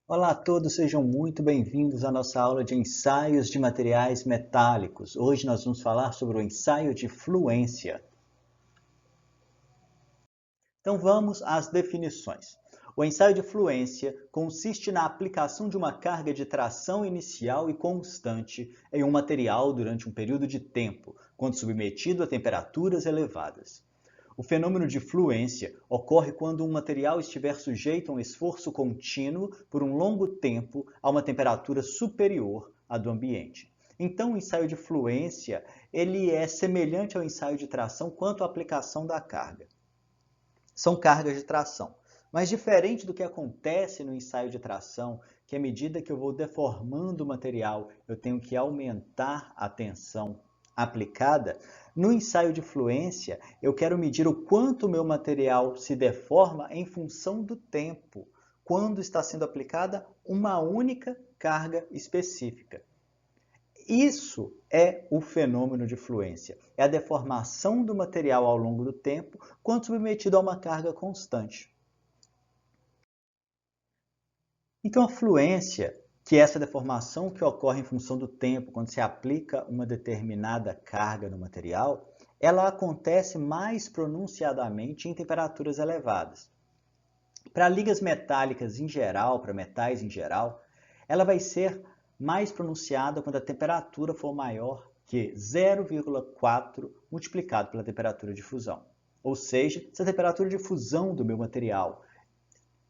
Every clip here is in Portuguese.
Olá a todos, sejam muito bem-vindos à nossa aula de ensaios de materiais metálicos. Hoje nós vamos falar sobre o ensaio de fluência. Então vamos às definições. O ensaio de fluência consiste na aplicação de uma carga de tração inicial e constante em um material durante um período de tempo, quando submetido a temperaturas elevadas. O fenômeno de fluência ocorre quando um material estiver sujeito a um esforço contínuo por um longo tempo a uma temperatura superior à do ambiente. Então, o ensaio de fluência ele é semelhante ao ensaio de tração quanto à aplicação da carga. São cargas de tração. Mas diferente do que acontece no ensaio de tração, que à medida que eu vou deformando o material, eu tenho que aumentar a tensão aplicada, no ensaio de fluência, eu quero medir o quanto o meu material se deforma em função do tempo, quando está sendo aplicada uma única carga específica. Isso é o fenômeno de fluência. É a deformação do material ao longo do tempo quando submetido a uma carga constante. Então, a fluência, que é essa deformação que ocorre em função do tempo, quando se aplica uma determinada carga no material, ela acontece mais pronunciadamente em temperaturas elevadas. Para ligas metálicas em geral, para metais em geral, ela vai ser mais pronunciada quando a temperatura for maior que 0,4 multiplicado pela temperatura de fusão. Ou seja, se a temperatura de fusão do meu material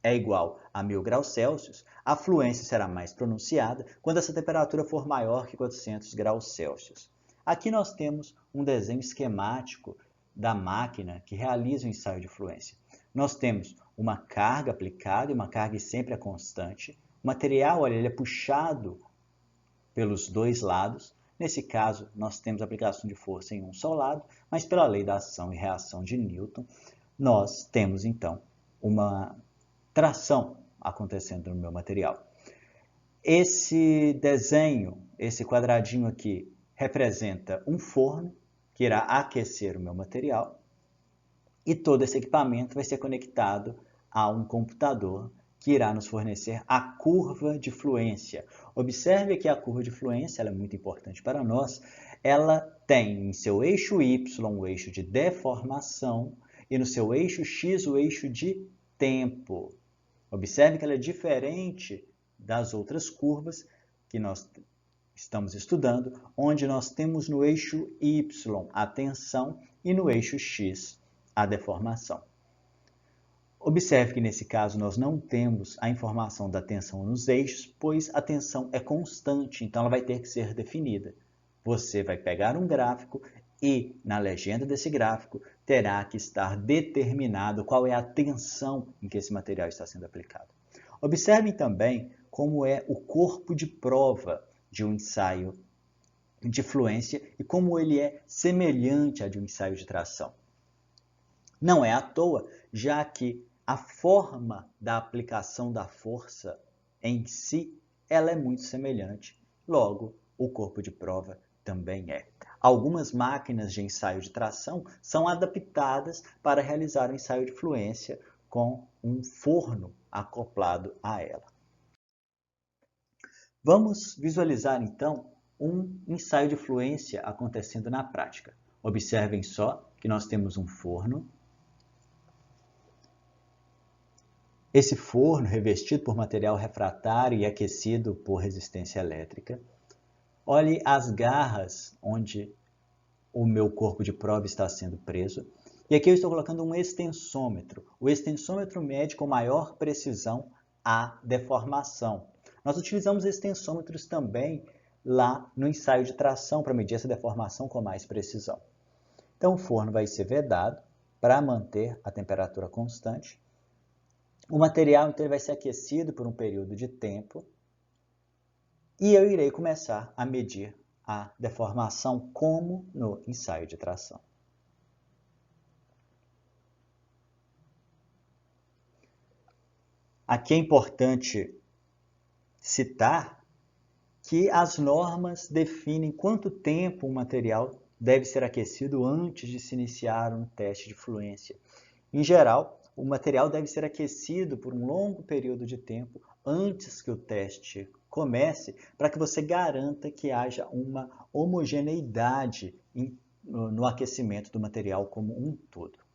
é igual a 1000 graus Celsius, a fluência será mais pronunciada quando essa temperatura for maior que 400 graus Celsius. Aqui nós temos um desenho esquemático da máquina que realiza o ensaio de fluência. Nós temos uma carga aplicada e uma carga sempre é constante. O material, olha, ele é puxado pelos dois lados. Nesse caso, nós temos a aplicação de força em um só lado, mas pela lei da ação e reação de Newton, nós temos então uma tração acontecendo no meu material. Esse desenho, esse quadradinho aqui, representa um forno que irá aquecer o meu material e todo esse equipamento vai ser conectado a um computador que irá nos fornecer a curva de fluência. Observe que a curva de fluência, ela é muito importante para nós, ela tem em seu eixo Y o eixo de deformação e no seu eixo X o eixo de tempo. Observe que ela é diferente das outras curvas que nós estamos estudando, onde nós temos no eixo Y a tensão e no eixo X a deformação. Observe que nesse caso nós não temos a informação da tensão nos eixos, pois a tensão é constante, então ela vai ter que ser definida. Você vai pegar um gráfico e na legenda desse gráfico terá que estar determinado qual é a tensão em que esse material está sendo aplicado. Observem também como é o corpo de prova de um ensaio de fluência e como ele é semelhante a de um ensaio de tração. Não é à toa, já que a forma da aplicação da força em si, ela é muito semelhante. Logo, o corpo de prova também é. Algumas máquinas de ensaio de tração são adaptadas para realizar o ensaio de fluência com um forno acoplado a ela. Vamos visualizar então um ensaio de fluência acontecendo na prática. Observem só que nós temos um forno. Esse forno revestido por material refratário e aquecido por resistência elétrica. Olhe as garras onde o meu corpo de prova está sendo preso. E aqui eu estou colocando um extensômetro. O extensômetro mede com maior precisão a deformação. Nós utilizamos extensômetros também lá no ensaio de tração para medir essa deformação com mais precisão. Então o forno vai ser vedado para manter a temperatura constante. O material então vai ser aquecido por um período de tempo e eu irei começar a medir a deformação como no ensaio de tração. Aqui é importante citar que as normas definem quanto tempo um material deve ser aquecido antes de se iniciar um teste de fluência. Em geral, o material deve ser aquecido por um longo período de tempo antes que o teste comece, para que você garanta que haja uma homogeneidade no aquecimento do material como um todo.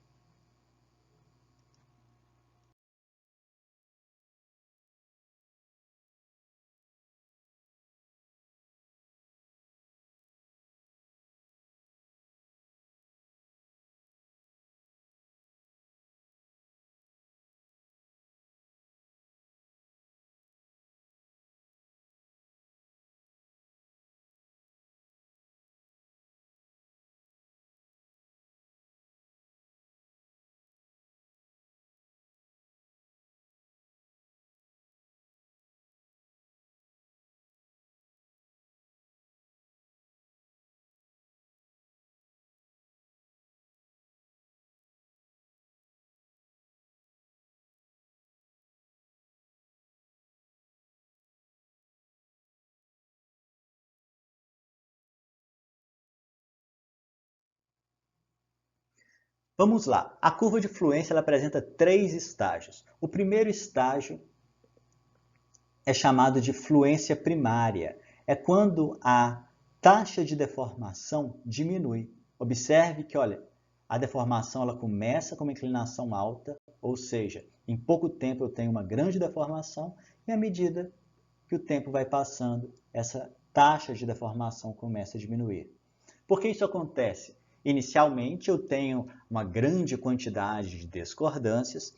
Vamos lá. A curva de fluência ela apresenta 3 estágios. O primeiro estágio é chamado de fluência primária. É quando a taxa de deformação diminui. Observe que, olha, a deformação ela começa com uma inclinação alta, ou seja, em pouco tempo eu tenho uma grande deformação e à medida que o tempo vai passando, essa taxa de deformação começa a diminuir. Por que isso acontece? Inicialmente eu tenho uma grande quantidade de discordâncias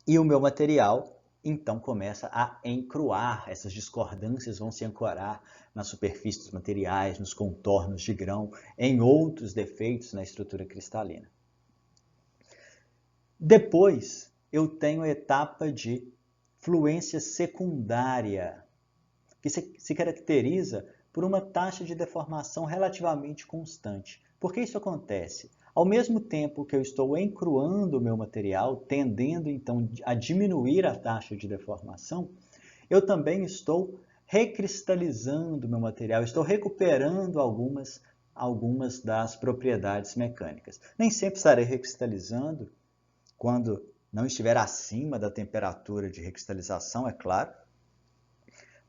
e o meu material então começa a encruar, essas discordâncias vão se ancorar na superfície dos materiais, nos contornos de grão, em outros defeitos na estrutura cristalina. Depois eu tenho a etapa de fluência secundária, que se caracteriza por uma taxa de deformação relativamente constante. Por que isso acontece? Ao mesmo tempo que eu estou encruando o meu material, tendendo então a diminuir a taxa de deformação, eu também estou recristalizando o meu material, estou recuperando algumas das propriedades mecânicas. Nem sempre estarei recristalizando quando não estiver acima da temperatura de recristalização, é claro,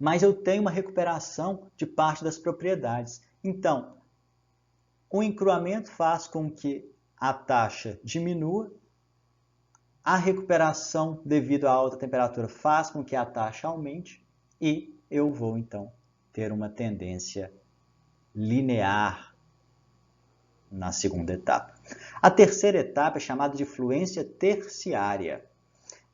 mas eu tenho uma recuperação de parte das propriedades. Então, o encruamento faz com que a taxa diminua, a recuperação devido à alta temperatura faz com que a taxa aumente e eu vou, então, ter uma tendência linear na segunda etapa. A terceira etapa é chamada de fluência terciária.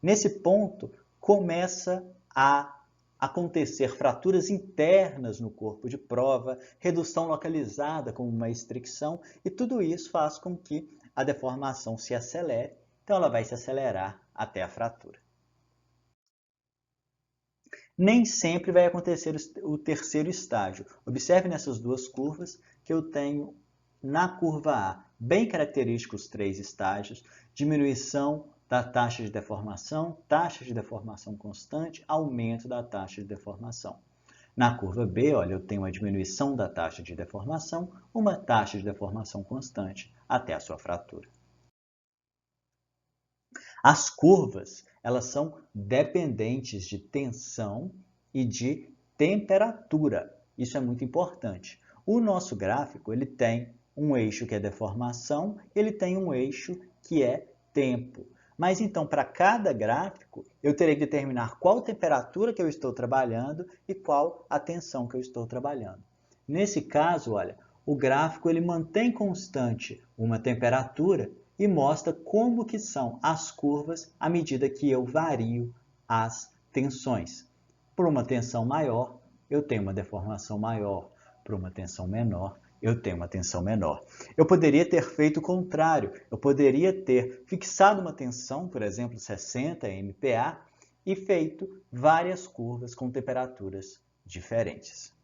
Nesse ponto, começa a acontecer fraturas internas no corpo de prova, redução localizada como uma estricção, e tudo isso faz com que a deformação se acelere, então ela vai se acelerar até a fratura. Nem sempre vai acontecer o terceiro estágio. Observe nessas duas curvas que eu tenho na curva A, bem característicos 3 estágios, diminuição da taxa de deformação constante, aumento da taxa de deformação. Na curva B, olha, eu tenho a diminuição da taxa de deformação, uma taxa de deformação constante até a sua fratura. As curvas, elas são dependentes de tensão e de temperatura. Isso é muito importante. O nosso gráfico, ele tem um eixo que é deformação, ele tem um eixo que é tempo. Mas então, para cada gráfico, eu terei que determinar qual temperatura que eu estou trabalhando e qual a tensão que eu estou trabalhando. Nesse caso, olha, o gráfico ele mantém constante uma temperatura e mostra como que são as curvas à medida que eu vario as tensões. Por uma tensão maior, eu tenho uma deformação maior. Por uma tensão menor, eu tenho uma tensão menor. Eu poderia ter feito o contrário. Eu poderia ter fixado uma tensão, por exemplo, 60 MPa, e feito várias curvas com temperaturas diferentes.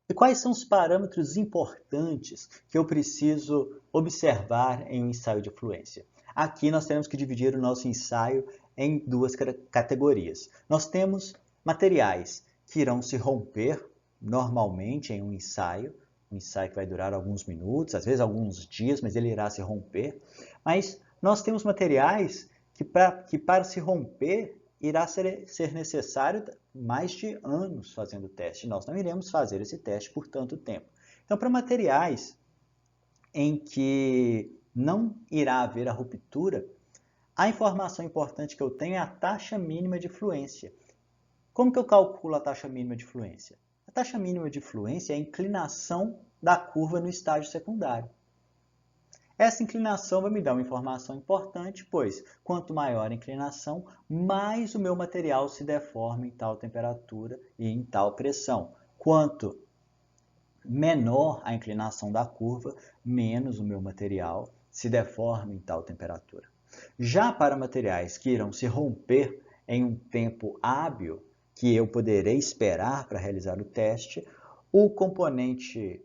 E quais são os parâmetros importantes que eu preciso observar em um ensaio de fluência? Aqui nós temos que dividir o nosso ensaio em duas categorias. Nós temos materiais que irão se romper normalmente em um ensaio que vai durar alguns minutos, às vezes alguns dias, mas ele irá se romper. Mas nós temos materiais que para se romper irá ser necessário mais de anos fazendo o teste. Nós não iremos fazer esse teste por tanto tempo. Então, para materiais em que não irá haver a ruptura, a informação importante que eu tenho é a taxa mínima de fluência. Como que eu calculo a taxa mínima de fluência? A taxa mínima de fluência é a inclinação da curva no estágio secundário. Essa inclinação vai me dar uma informação importante, pois quanto maior a inclinação, mais o meu material se deforma em tal temperatura e em tal pressão. Quanto menor a inclinação da curva, menos o meu material se deforma em tal temperatura. Já para materiais que irão se romper em um tempo hábil, que eu poderei esperar para realizar o teste, o componente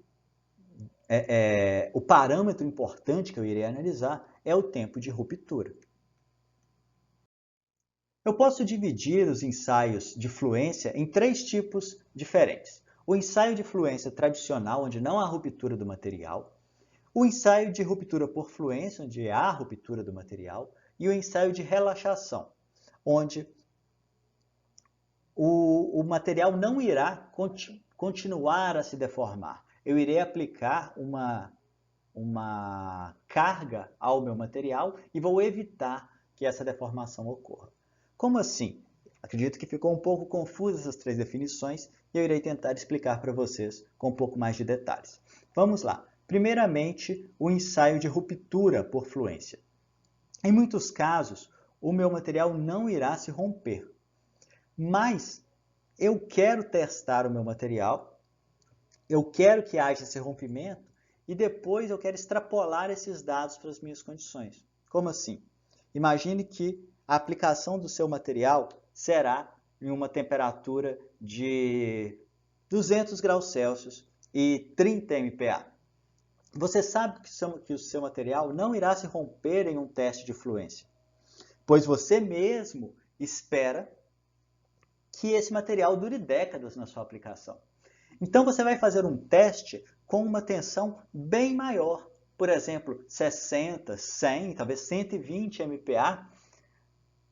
o parâmetro importante que eu irei analisar é o tempo de ruptura. Eu posso dividir os ensaios de fluência em 3 tipos diferentes. O ensaio de fluência tradicional, onde não há ruptura do material, o ensaio de ruptura por fluência, onde há ruptura do material, e o ensaio de relaxação, onde o material não irá continuar a se deformar. Eu irei aplicar uma carga ao meu material e vou evitar que essa deformação ocorra. Como assim? Acredito que ficou um pouco confuso essas 3 definições e eu irei tentar explicar para vocês com um pouco mais de detalhes. Vamos lá. Primeiramente, o ensaio de ruptura por fluência. Em muitos casos, o meu material não irá se romper, mas eu quero testar o meu material, eu quero que haja esse rompimento e depois eu quero extrapolar esses dados para as minhas condições. Como assim? Imagine que a aplicação do seu material será em uma temperatura de 200 graus Celsius e 30 MPa. Você sabe que o seu material não irá se romper em um teste de fluência, pois você mesmo espera que esse material dure décadas na sua aplicação. Então você vai fazer um teste com uma tensão bem maior, por exemplo, 60, 100, talvez 120 MPa,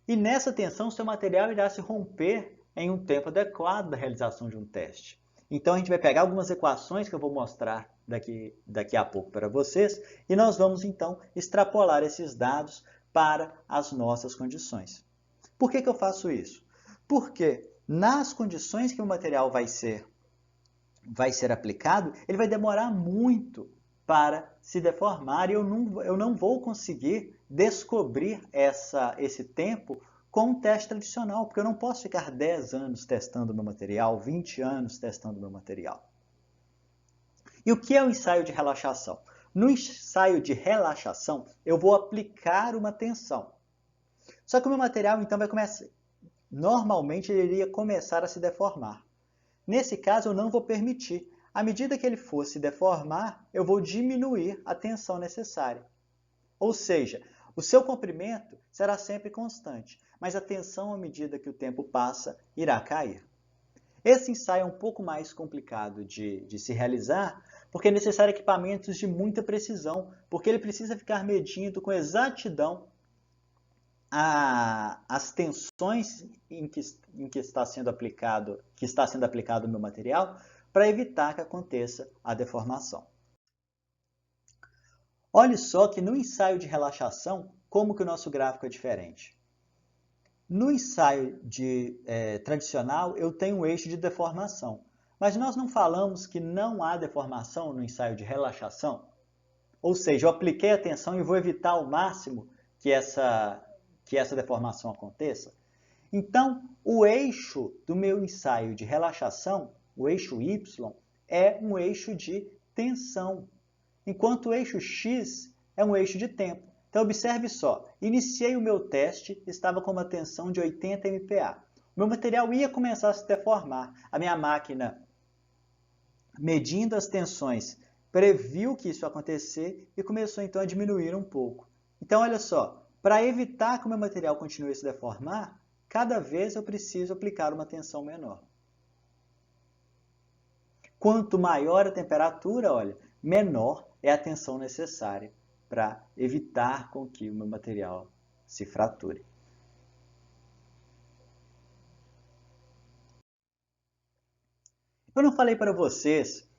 e nessa tensão seu material irá se romper em um tempo adequado da realização de um teste. Então a gente vai pegar algumas equações que eu vou mostrar daqui a pouco para vocês e nós vamos então extrapolar esses dados para as nossas condições. Por que eu faço isso? Porque nas condições que o material vai ser aplicado, ele vai demorar muito para se deformar e eu não vou conseguir descobrir esse tempo com um teste tradicional, porque eu não posso ficar 10 anos testando o meu material, 20 anos testando o meu material. E o que é o ensaio de relaxação? No ensaio de relaxação, eu vou aplicar uma tensão. Só que o meu material então vai começar, normalmente ele iria começar a se deformar. Nesse caso, eu não vou permitir. À medida que ele for se deformar, eu vou diminuir a tensão necessária. Ou seja, o seu comprimento será sempre constante, mas a tensão, à medida que o tempo passa, irá cair. Esse ensaio é um pouco mais complicado de se realizar, porque é necessário equipamentos de muita precisão, porque ele precisa ficar medindo com exatidão as tensões em que está sendo aplicado o meu material, para evitar que aconteça a deformação. Olhe só que no ensaio de relaxação, como que o nosso gráfico é diferente. No ensaio tradicional, eu tenho um eixo de deformação, mas nós não falamos que não há deformação no ensaio de relaxação? Ou seja, eu apliquei a tensão e vou evitar ao máximo que essa deformação aconteça. Então, o eixo do meu ensaio de relaxação, o eixo Y, é um eixo de tensão, enquanto o eixo X é um eixo de tempo. Então, observe só, iniciei o meu teste, estava com uma tensão de 80 MPa. O meu material ia começar a se deformar. A minha máquina, medindo as tensões, previu que isso ia acontecer e começou então a diminuir um pouco. Então, olha só, para evitar que o meu material continue a se deformar, cada vez eu preciso aplicar uma tensão menor. Quanto maior a temperatura, olha, menor é a tensão necessária para evitar com que o meu material se frature. Eu não falei para vocês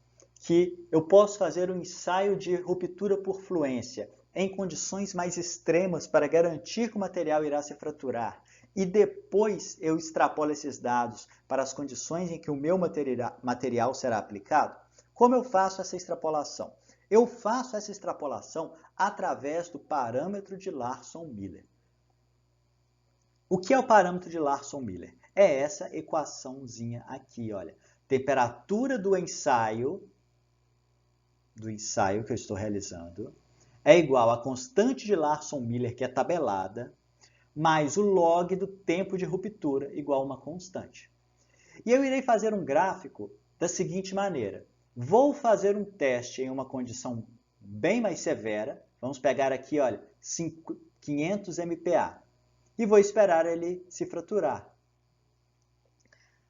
que eu posso fazer um ensaio de ruptura por fluência em condições mais extremas para garantir que o material irá se fraturar e depois eu extrapolo esses dados para as condições em que o meu material será aplicado? Como eu faço essa extrapolação? Eu faço essa extrapolação através do parâmetro de Larson-Miller. O que é o parâmetro de Larson-Miller? É essa equaçãozinha aqui, olha. Temperatura do ensaio que eu estou realizando é igual à constante de Larson-Miller, que é tabelada, mais o log do tempo de ruptura, igual a uma constante. E eu irei fazer um gráfico da seguinte maneira. Vou fazer um teste em uma condição bem mais severa. Vamos pegar aqui, olha, 500 MPa. E vou esperar ele se fraturar.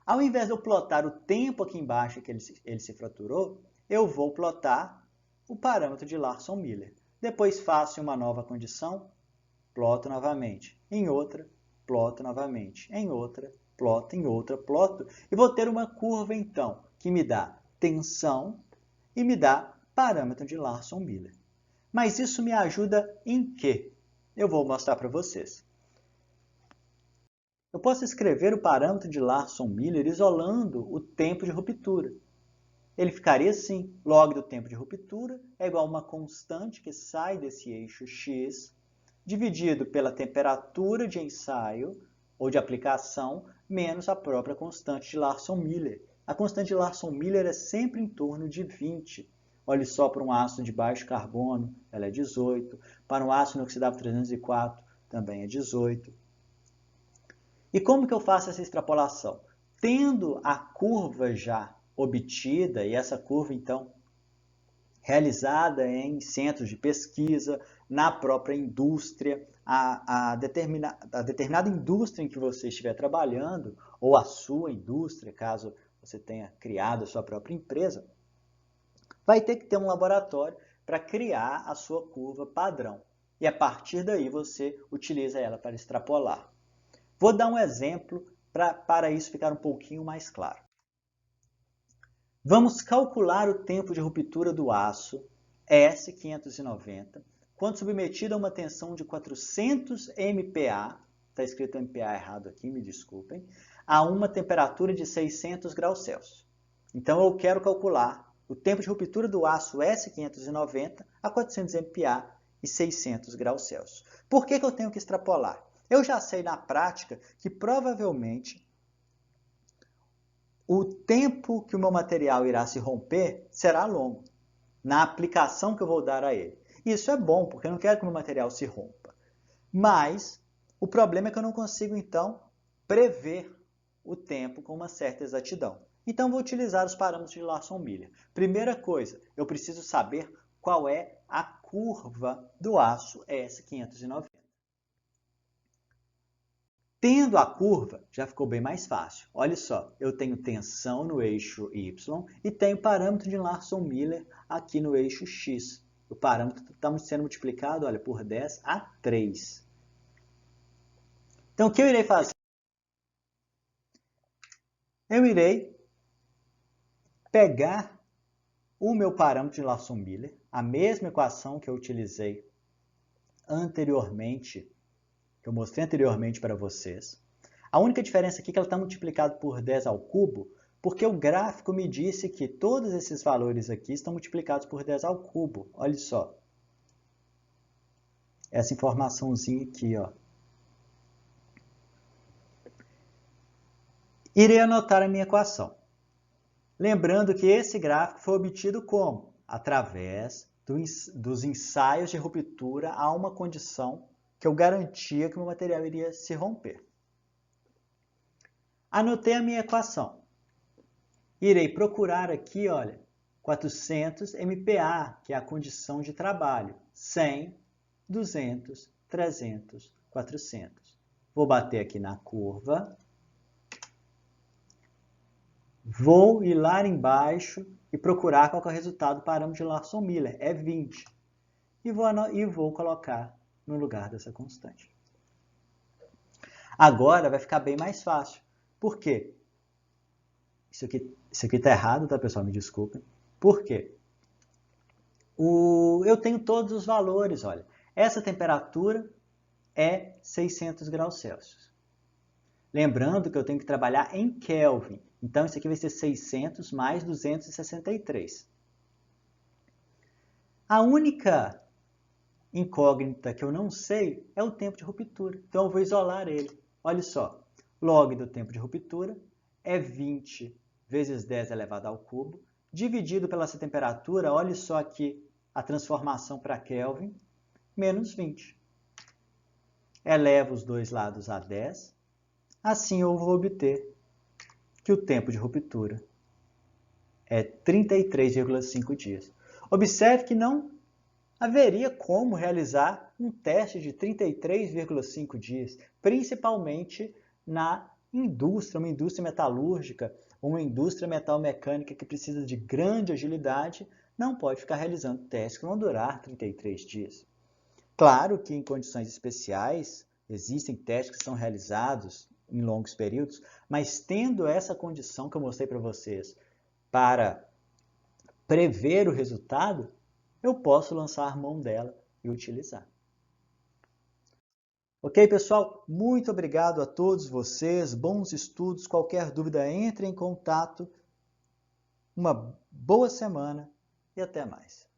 Ao invés de eu plotar o tempo aqui embaixo que ele se fraturou, eu vou plotar o parâmetro de Larson-Miller. Depois faço uma nova condição, ploto novamente. Em outra, ploto novamente. Em outra, ploto. Em outra, ploto. E vou ter uma curva, então, que me dá tensão e me dá parâmetro de Larson-Miller. Mas isso me ajuda em quê? Eu vou mostrar para vocês. Eu posso escrever o parâmetro de Larson-Miller isolando o tempo de ruptura. Ele ficaria assim, log do tempo de ruptura é igual a uma constante que sai desse eixo x, dividido pela temperatura de ensaio ou de aplicação, menos a própria constante de Larson-Miller. A constante de Larson-Miller é sempre em torno de 20. Olhe só, para um ácido de baixo carbono, ela é 18. Para um ácido inoxidável 304, também é 18. E como que eu faço essa extrapolação? Tendo a curva já obtida, e essa curva, então, realizada em centros de pesquisa, na própria indústria, a determinada indústria em que você estiver trabalhando, ou a sua indústria, caso você tenha criado a sua própria empresa, vai ter que ter um laboratório para criar a sua curva padrão. E a partir daí você utiliza ela para extrapolar. Vou dar um exemplo para isso ficar um pouquinho mais claro. Vamos calcular o tempo de ruptura do aço S590 quando submetido a uma tensão de 400 MPa, está escrito MPa errado aqui, me desculpem, a uma temperatura de 600 graus Celsius. Então eu quero calcular o tempo de ruptura do aço S590 a 400 MPa e 600 graus Celsius. Por que eu tenho que extrapolar? Eu já sei na prática que provavelmente o tempo que o meu material irá se romper será longo, na aplicação que eu vou dar a ele. Isso é bom, porque eu não quero que o meu material se rompa. Mas o problema é que eu não consigo, então, prever o tempo com uma certa exatidão. Então, vou utilizar os parâmetros de Larson-Miller. Primeira coisa, eu preciso saber qual é a curva do aço S590. Tendo a curva, já ficou bem mais fácil. Olha só, eu tenho tensão no eixo Y e tenho parâmetro de Larson-Miller aqui no eixo X. O parâmetro está sendo multiplicado, olha, por 10 a 3. Então, o que eu irei fazer? Eu irei pegar o meu parâmetro de Larson-Miller, a mesma equação que eu utilizei anteriormente, que eu mostrei anteriormente para vocês. A única diferença aqui é que ela está multiplicada por 10 ao cubo, porque o gráfico me disse que todos esses valores aqui estão multiplicados por 10 ao cubo. Olha só. Essa informaçãozinha aqui, ó. Irei anotar a minha equação. Lembrando que esse gráfico foi obtido como? Através dos ensaios de ruptura a uma condição que eu garantia que o meu material iria se romper. Anotei a minha equação. Irei procurar aqui, olha, 400 MPa, que é a condição de trabalho. 100, 200, 300, 400. Vou bater aqui na curva. Vou ir lá embaixo e procurar qual é o resultado do parâmetro de Larson-Miller. É 20. E vou colocar no lugar dessa constante. Agora vai ficar bem mais fácil. Por quê? Isso aqui está errado, tá, pessoal? Me desculpem. Por quê? Eu tenho todos os valores, olha. Essa temperatura é 600 graus Celsius. Lembrando que eu tenho que trabalhar em Kelvin. Então, isso aqui vai ser 600 mais 263. A única incógnita que eu não sei é o tempo de ruptura. Então, eu vou isolar ele. Olha só, log do tempo de ruptura é 20 vezes 10 elevado ao cubo, dividido pela essa temperatura, olha só aqui a transformação para Kelvin, menos 20. Elevo os dois lados a 10. Assim eu vou obter que o tempo de ruptura é 33,5 dias. Observe que não haveria como realizar um teste de 33,5 dias, principalmente na indústria, uma indústria metalúrgica, uma indústria metalmecânica que precisa de grande agilidade, não pode ficar realizando testes que vão durar 33 dias. Claro que em condições especiais existem testes que são realizados em longos períodos, mas tendo essa condição que eu mostrei para vocês para prever o resultado, eu posso lançar mão dela e utilizar. Ok, pessoal? Muito obrigado a todos vocês, bons estudos, qualquer dúvida entre em contato, uma boa semana e até mais.